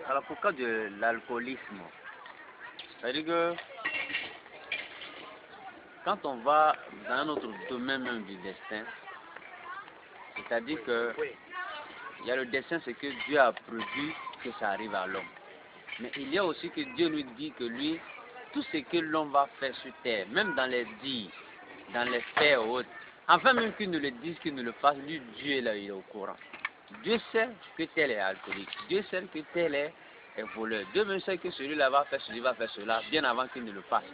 Alors pourquoi de l'alcoolisme? C'est-à-dire que quand on va dans un autre domaine même du destin, c'est-à-dire que il y a le destin, c'est que Dieu a prévu que ça arrive à l'homme. Mais il y a aussi que Dieu nous dit que lui, tout ce que l'homme va faire sur terre, même dans les dires, dans les faits ou autres, enfin même qu'il ne le dise, qu'il ne le fasse, lui, Dieu là, il est au courant. Dieu sait que tel est alcoolique, Dieu sait que tel est voleur. Dieu même sait que celui-là va faire ceci, va faire cela, bien avant qu'il ne le fasse.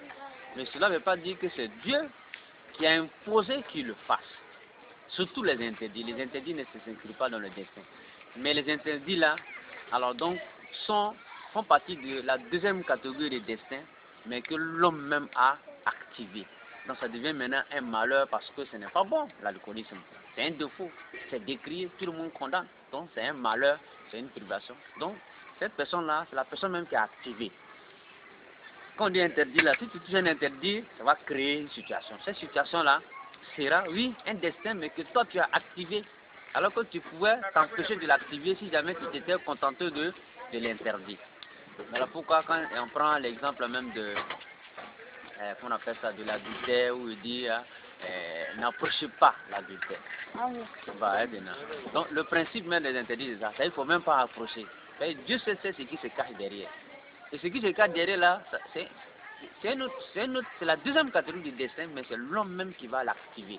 Mais cela ne veut pas dire que c'est Dieu qui a imposé qu'il le fasse. Surtout les interdits. Les interdits ne s'inscrivent pas dans le destin. Mais les interdits là, alors donc, font partie de la deuxième catégorie des destins, mais que l'homme même a activé. Donc ça devient maintenant un malheur parce que ce n'est pas bon, l'alcoolisme. C'est un défaut, c'est décrié, tout le monde condamne. Donc c'est un malheur, c'est une privation. Donc cette personne-là, c'est la personne même qui a activé. Quand on dit interdit là, si tu touches un interdit, ça va créer une situation. Cette situation-là sera, oui, un destin, mais que toi tu as activé. Alors que tu pouvais t'empêcher de l'activer si jamais tu t'étais contenté de l'interdit. Voilà pourquoi quand on prend l'exemple même de, qu'on appelle ça, de l'adultère, où il dit, n'approchez pas l'adultère. Donc le principe même des interdits, c'est ça, il ne faut même pas approcher. Dieu sait ce qui se cache derrière. Et ce qui se cache derrière là, c'est la deuxième catégorie du destin, mais c'est l'homme même qui va l'activer.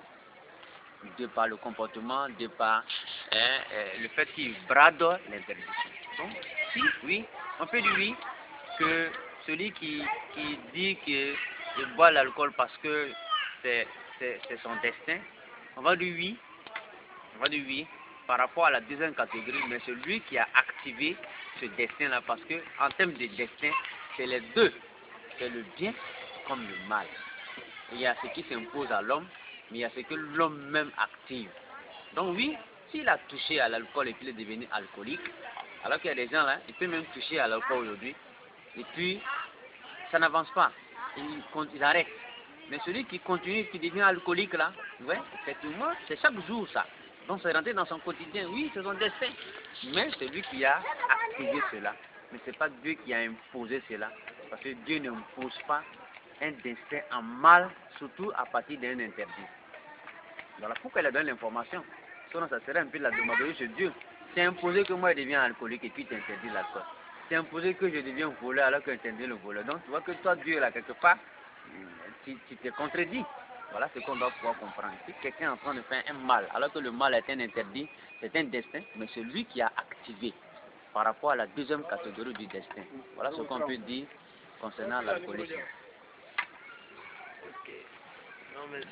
De par le comportement, de par le fait qu'il brade l'interdiction. Donc, si, oui, on peut dire oui, que celui qui dit qu'il boit l'alcool parce que c'est son destin, on va dire oui, par rapport à la deuxième catégorie, mais c'est lui qui a activé ce destin-là, parce que en termes de destin, c'est les deux, c'est le bien comme le mal. Il y a ce qui s'impose à l'homme, mais il y a ce que l'homme même active. Donc oui, s'il a touché à l'alcool et qu'il est devenu alcoolique, alors qu'il y a des gens là, ils peuvent même toucher à l'alcool aujourd'hui, et puis ça n'avance pas, il arrête. Mais celui qui continue, qui devient alcoolique là, ouais, effectivement, c'est chaque jour ça. Donc c'est rentré dans son quotidien, oui, c'est son destin. Mais c'est lui qui a activé cela. Mais ce n'est pas Dieu qui a imposé cela. Parce que Dieu n'impose pas un destin en mal, surtout à partir d'un interdit. Voilà pourquoi il a donné l'information. Sinon ça serait un peu la démagogie chez Dieu. C'est imposé que moi je deviens alcoolique et puis tu interdis l'alcool. C'est imposé que je deviens voleur alors que tu interdis le voleur. Donc tu vois que toi, Dieu là, quelque part, tu te contredis. Voilà ce qu'on doit pouvoir comprendre. Si quelqu'un est en train de faire un mal, alors que le mal est un interdit, c'est un destin, mais c'est lui qui a activé par rapport à la deuxième catégorie du destin. Voilà ce qu'on peut dire concernant l'alcoolisme. Ok. Non, merci.